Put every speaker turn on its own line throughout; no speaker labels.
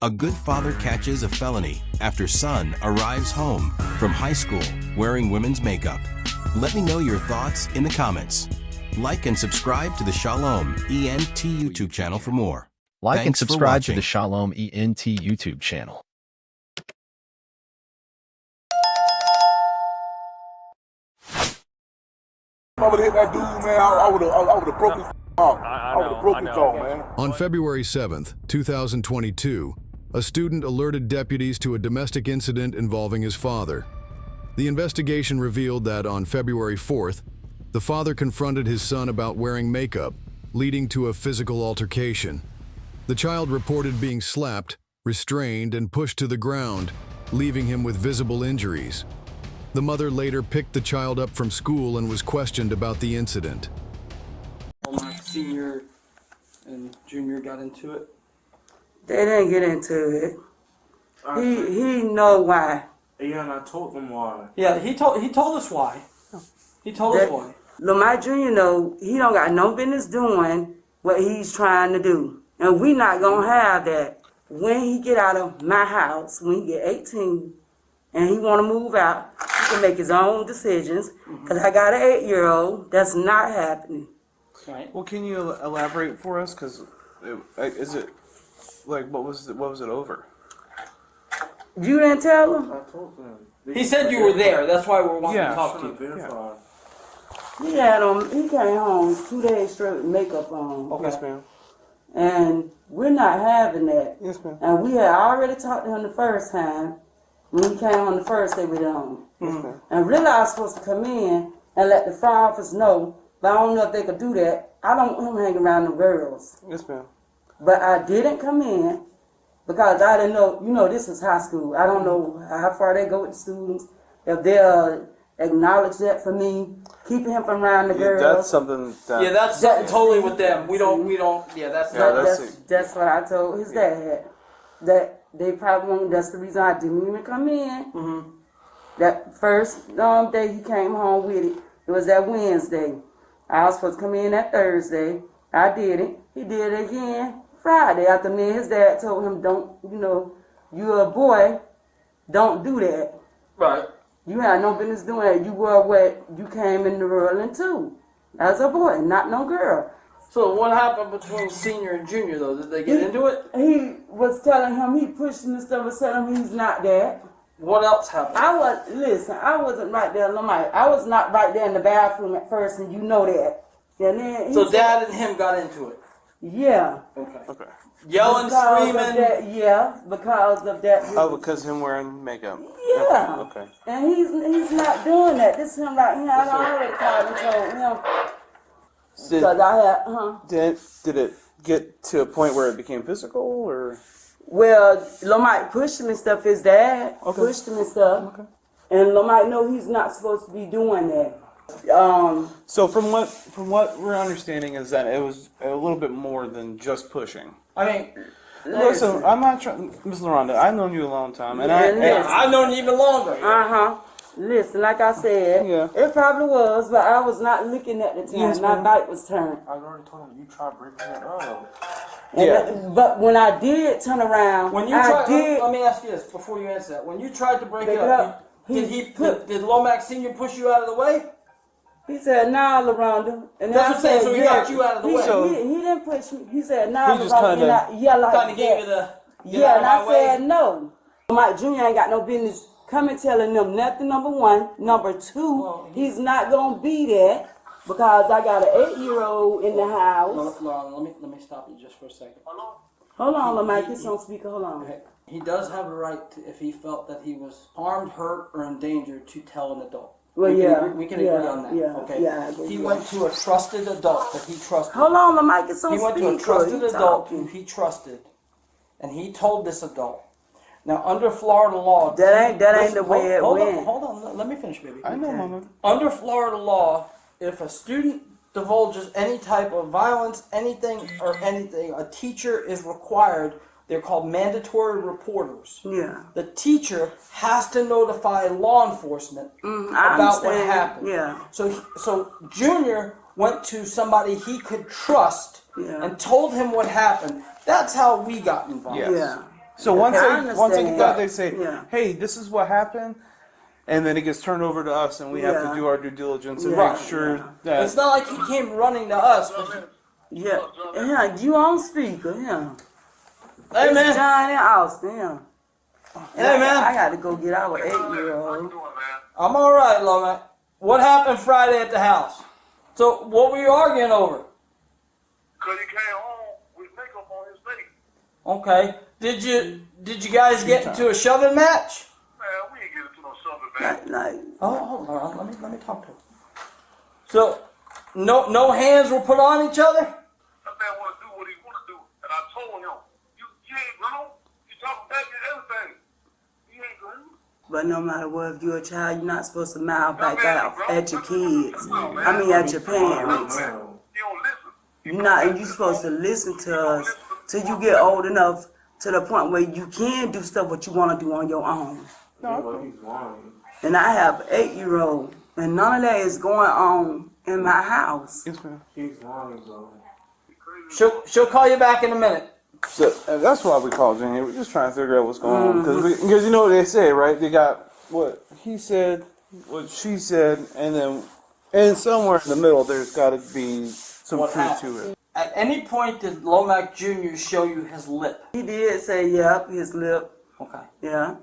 A good father catches a felony after son arrives home from high school wearing women's makeup. Let me know your thoughts in the comments. Like and subscribe to the Shalom ENT YouTube channel for more.
Like
Thanks
and
for
subscribe to
watching.
the Shalom ENT YouTube channel.
If I would have hit that dude, man, I would have broke his off. I would have broke his jaw, man.
On February 7th, 2022, a student alerted deputies to a domestic incident involving his father. The investigation revealed that on February 4th, the father confronted his son about wearing makeup, leading to a physical altercation. The child reported being slapped, restrained, and pushed to the ground, leaving him with visible injuries. The mother later picked the child up from school and was questioned about the incident.
My senior and junior got into it.
They didn't get into it. He know why.
Yeah, and I told them why.
Yeah, he told us why. He told us why.
Lamar Jr. know he don't got no business doing what he's trying to do. And we not gonna have that. When he get out of my house, when he get 18, and he wanna move out, he can make his own decisions. Cause I got an 8-year-old, that's not happening.
Right.
Well, can you elaborate for us? Because is it like what was it over?
You didn't tell him?
I told them.
He said you were there. That's why we're wanting to talk to you.
Verify.
He came home 2 days straight with makeup on.
Okay.
Yes, ma'am.
And we're not having that.
Yes, ma'am.
And we had already talked to him the first time when he came on the first day with it on.
Yes, ma'am.
And really I was supposed to come in and let the fire office know, but I don't know if they could do that. I don't want him hanging around the girls.
Yes, ma'am.
But I didn't come in because I didn't know, this is high school. I don't know how far they go with the students. If they'll acknowledge that for me, keeping him from around the girls.
That's something that...
Yeah, that's totally with them. We don't, yeah,
That's what I told his dad. That they probably won't, that's the reason I didn't even come in.
Mm-hmm.
That first day he came home with it, it was that Wednesday. I was supposed to come in that Thursday. I did it. He did it again Friday after me and his dad told him, don't, you're a boy, don't do that.
Right.
You had no business doing that. You were what you came in the world into as a boy, not no girl.
So what happened between senior and junior though? Did they get into it?
He was telling him, he pushed him and stuff and telling him he's not that.
What else happened?
I wasn't right there. I was not right there in the bathroom at first, and you know that. And then
So dad and him got into it.
Yeah.
Okay.
Yelling, screaming.
Because of that.
Oh, because him wearing makeup.
Yeah.
Okay.
And he's not doing that. This is him right here. I already called and told him. Because I had,
Did it get to a point where it became physical, or?
Well, Lomite pushed him and stuff. His dad pushed him and stuff.
Okay.
And Lomite know he's not supposed to be doing that.
So from what we're understanding is that it was a little bit more than just pushing.
I mean,
Listen, I'm not trying, Miss LaRonda. I've known you a long time, and
I've known you even longer.
Listen, like I said, it probably was, but I was not looking at the time.
Yes,
my
ma'am.
back was turned.
I already told him you tried breaking it up.
But when I did turn around,
When you tried, let me ask you this before you answer that. When you tried to break it up, did Lomax Senior push you out of the way?
He said, "Nah, LaRonda." And
that's what I'm saying. So he got you out of the way.
He didn't push me. He said, "Nah,
he just
LaRonda."
Kind of gave you the
and I said no. Mike Jr. ain't got no business coming telling them nothing. Number one, number two, he's not gonna be there because I got an 8-year-old in the house.
Let me stop you just for a second.
Hold on, LaMike. It's on speaker. Hold on.
Okay. He does have a right to, if he felt that he was harmed, hurt, or endangered, to tell an adult.
Well,
we can agree on that. Okay.
I agree.
He went to a trusted adult that he trusted.
Hold on, LaMike. It's on
speaker. He went to a trusted adult who he trusted, and he told this adult. Now, under Florida law,
that ain't the way it went.
Hold on. Let me finish, baby.
I know, Mama.
Under Florida law, if a student divulges any type of violence, anything, a teacher is required. They're called mandatory reporters.
Yeah.
The teacher has to notify law enforcement about what happened.
Yeah.
So Junior went to somebody he could trust and told him what happened. That's how we got involved.
Yes.
Yeah.
So once
I
they get that,
understand.
they say,
Yeah.
"Hey, this is what happened," and then it gets turned over to us, and we have to do our due diligence and
Yeah.
make sure that.
It's not like he came running to us. But
Yeah, you on speaker, yeah.
hey,
It's
man.
John and Austin, yeah. And
Hey, man.
I got to go get our 8-year-old.
I'm all right, Lomax. What happened Friday at the house? So what were you arguing over?
Because he came home with makeup on his face.
Okay. Did you guys get into a shoving match?
Man, we ain't get into no something, man.
Like,
Oh, hold on. Let me talk to him. So no hands were put on each other?
That man want to do what he want to do. And I told him, you ain't grown. You talking back and everything. You ain't grown.
but no matter what, if you're a child, you're not supposed to mouth back out at your kids. I mean, at your parents.
You don't listen.
You're supposed to listen to us till you get old enough to the point where you can do stuff what you want to do on your own. And I have an 8-year-old, and none of that is going on in my house.
Yes, ma'am.
He's lying, bro.
She'll call you back in a minute.
So that's why we called in here. We're just trying to figure out what's going on because you know what they say, right? They got what he said, what she said, and somewhere in the middle, there's got to be some truth to it.
At any point did Lomax Jr. show you his lip?
He did say, yep, his lip.
Okay.
Yeah.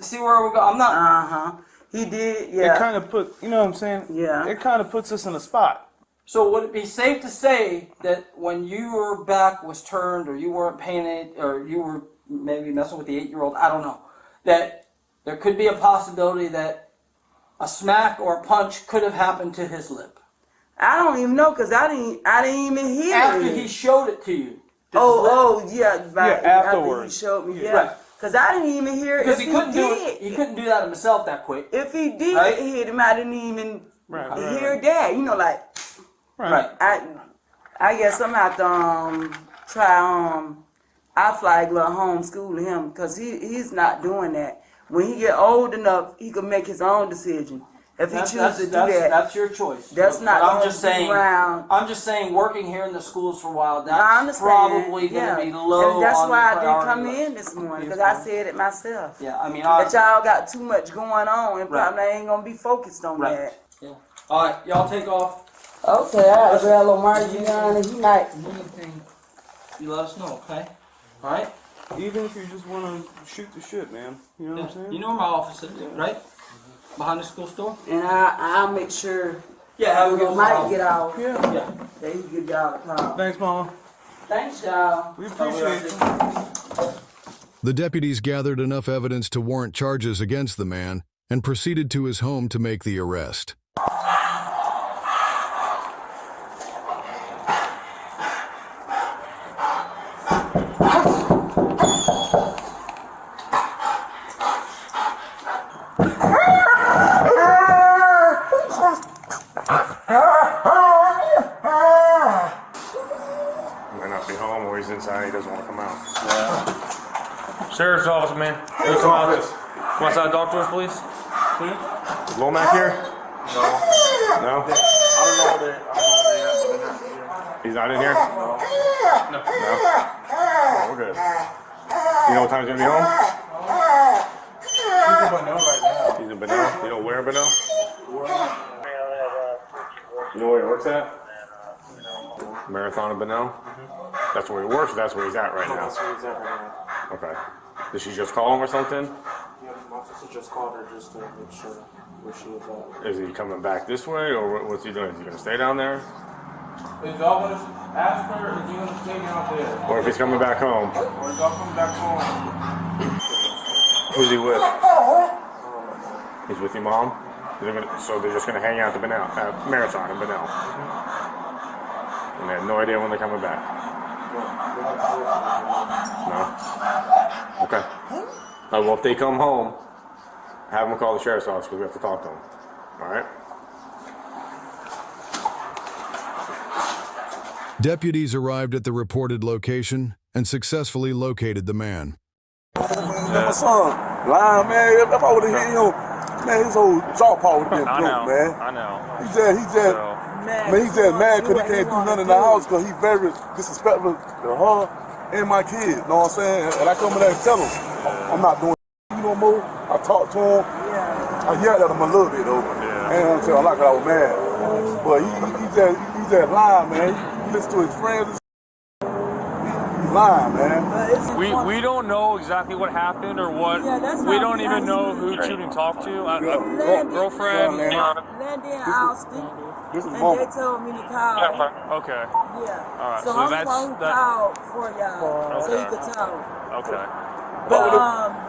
See where we go? I'm not.
Uh-huh. He did, yeah.
It kind of you know what I'm saying?
Yeah.
It kind of puts us in a spot.
So would it be safe to say that when your back was turned, or you weren't paying it, or you were maybe messing with the 8-year-old, I don't know, that there could be a possibility that a smack or a punch could have happened to his lip?
I don't even know because I didn't even hear
After
it.
he showed it to you.
Yeah, right.
afterwards.
After he showed me, yeah.
Right.
Because I didn't even hear it.
Because
If
he couldn't do
did,
it. He couldn't do that himself that quick.
If he did
Right.
hit him, I didn't even
Right.
hear that. You know, like
Right.
I guess I'm have to try I flag little homeschool him because he's not doing that. When he get old enough, he can make his own decision. If he chooses to do that,
That's your choice.
that's not
But
going to be around.
I'm just saying, working here in the schools for a while,
I
that's
understand.
probably going to be low.
And that's
on
why
the
I did come
priority list.
in this morning because I said it myself.
Yeah, I mean,
That y'all got too much going on and
Right.
probably ain't gonna be focused on
Right.
that.
Yeah. All right, y'all take off.
Okay, all right, well, Lamar, you know, he might.
Anything, you let us know, okay? All right.
Even if you just want to shoot the shit, man. You know what I'm saying?
You know where my office is, right? Behind the school store.
And I'll make sure.
Yeah, have a good
Mike
one.
get out.
Yeah.
Yeah.
That he give y'all a call.
Thanks, Mama.
Thanks, y'all.
We appreciate you.
The deputies gathered enough evidence to warrant charges against the man and proceeded to his home to make the arrest.
Might not be home or he's inside, he doesn't want to come out.
Sheriff's office, man. Come outside and talk to us, please.
Is Lomax here? No. No?
I don't know where they at, but they're not here.
He's not in here? No. Oh, we're good. You know what time he's gonna be home?
He's in Bonneau right now.
He's in Bonneau. You know where in Bonneau? You know where he works at? Marathon in Bonneau? That's where he works, or that's where he's at right now?
That's where he's at right now.
Okay. Did she just call him or something?
Yeah, my officer just called her just to make sure where she was at.
Is he coming back this way, or what's he doing? Is he gonna stay down there?
Is y'all gonna ask her, is he gonna stay down there?
Or if he's coming back home?
Or is y'all coming back home?
Who's he with? He's with your mom? So they're just gonna hang out at the Marathon in Bonneau. And they have no idea when they're coming back. No? Okay. Well, if they come home, have them call the sheriff's office because we have to talk to them. All right?
Deputies arrived at the reported location and successfully located the man.
My son, lying, man. If I would have hit him, man, his whole jaw paw would have been broke, man.
I know.
He's just mad because he can't do nothing in the house because he's very disrespectful to her and my kids, know what I'm saying? And I come in there and tell them, I'm not doing no more. I talk to him. I yelled at him a little bit though. And until I like I was mad. But he just lying, man. He listen to his friends. He's lying, man.
We don't know exactly what happened or what. We don't even know who shooting talked to. Girlfriend.
Landon Austin.
This is
and
mama.
they told me to call.
Okay.
Yeah.
All right.
So I'm the one who called for y'all, so he could talk.
Okay.
But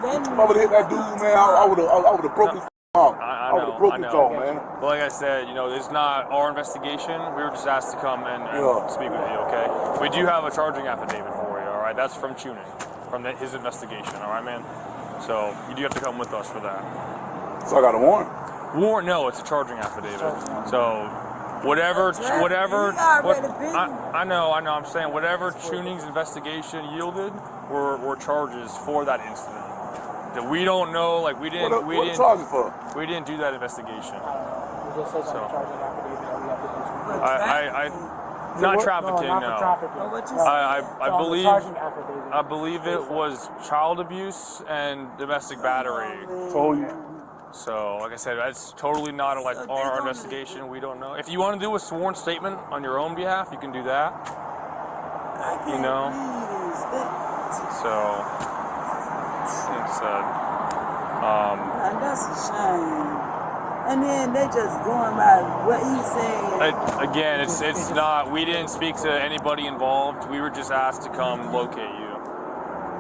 If I would've hit that dude, man, I would've broke his arm. I would've broke his jaw, man.
But like I said, you know, it's not our investigation. We were just asked to come and speak with you, okay? We do have a charging affidavit for you, all right? That's from tuning, from his investigation, all right, man? So you do have to come with us for that.
So I got a warrant?
Warrant? No, it's a charging affidavit. So whatever, I know, I'm saying whatever Tuning's investigation yielded were charges for that incident. That we don't know, like we didn't
charges for?
We didn't do that investigation. Not trafficking, no. I believe it was child abuse and domestic battery. So, like I said, that's totally not our investigation. We don't know. If you want to do a sworn statement on your own behalf, you can do that. You know. So, it's
and that's a shame. And then they just going by what he's saying.
Again, it's not. We didn't speak to anybody involved. We were just asked to come locate you.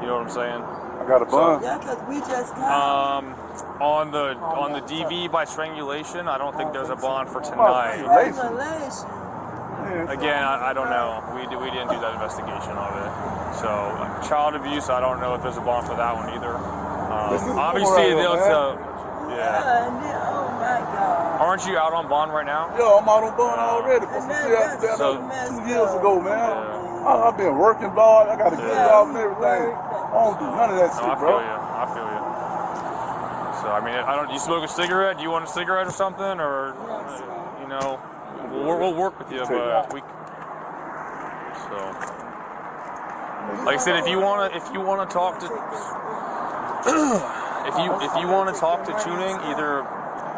You know what I'm saying?
I got a bond.
Yeah, because we just come.
On the DV by strangulation, I don't think there's a bond for tonight. Again, I don't know. We didn't do that investigation of it. So child abuse, I don't know if there's a bond for that one either. Obviously,
Oh my God.
Aren't you out on bond right now?
Yeah, I'm out on bond already. For 2 years ago, man. I've been working, dog. I got a good job and everything. I don't do none of that shit, bro.
I feel you. So I mean, you smoke a cigarette? Do you want a cigarette or something, or you know, we'll work with you, but we. So, like I said, if you wanna talk to, if you want to talk to Tuning, either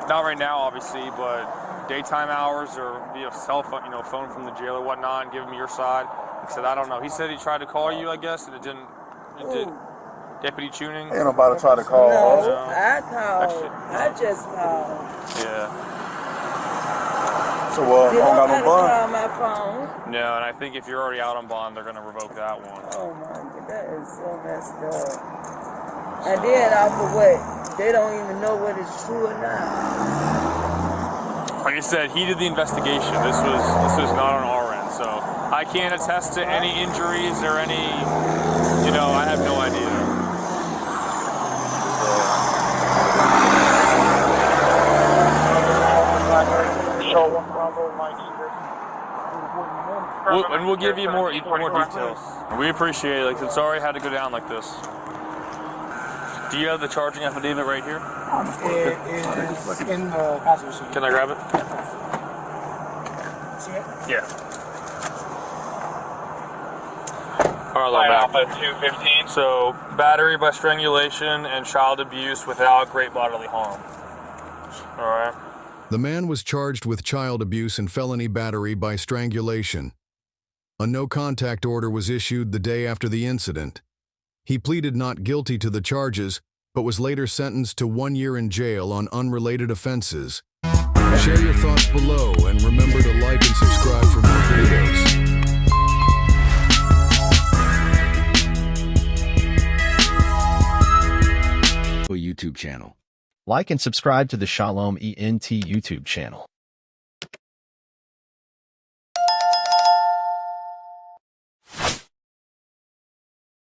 not right now, obviously, but daytime hours or via cell phone, phone from the jail or whatnot, and give him your side. He said, I don't know. He said he tried to call you, I guess, and it didn't. Deputy Tuning?
Ain't nobody try to call.
No, I called. I just called.
Yeah.
So, I don't got no bond?
Call my phone.
No, and I think if you're already out on bond, they're going to revoke that one.
Oh my God, that is so messed up. And then off of what? They don't even know whether it's true or not.
Like I said, he did the investigation. This was not on our end, so I can't attest to any injuries or any, I have no idea. We'll give you more details. We appreciate it. It's sorry it had to go down like this. Do you have the charging affidavit right here?
It is in the passenger seat.
Can I grab it?
See it?
Yeah. All right, Alpha 215. So, battery by strangulation and child abuse without great bodily harm. All right.
The man was charged with child abuse and felony battery by strangulation. A no-contact order was issued the day after the incident. He pleaded not guilty to the charges, but was later sentenced to 1 year in jail on unrelated offenses. Share your thoughts below and remember to like and subscribe for more videos.
YouTube channel. Like and subscribe to the Shalom ENT YouTube channel.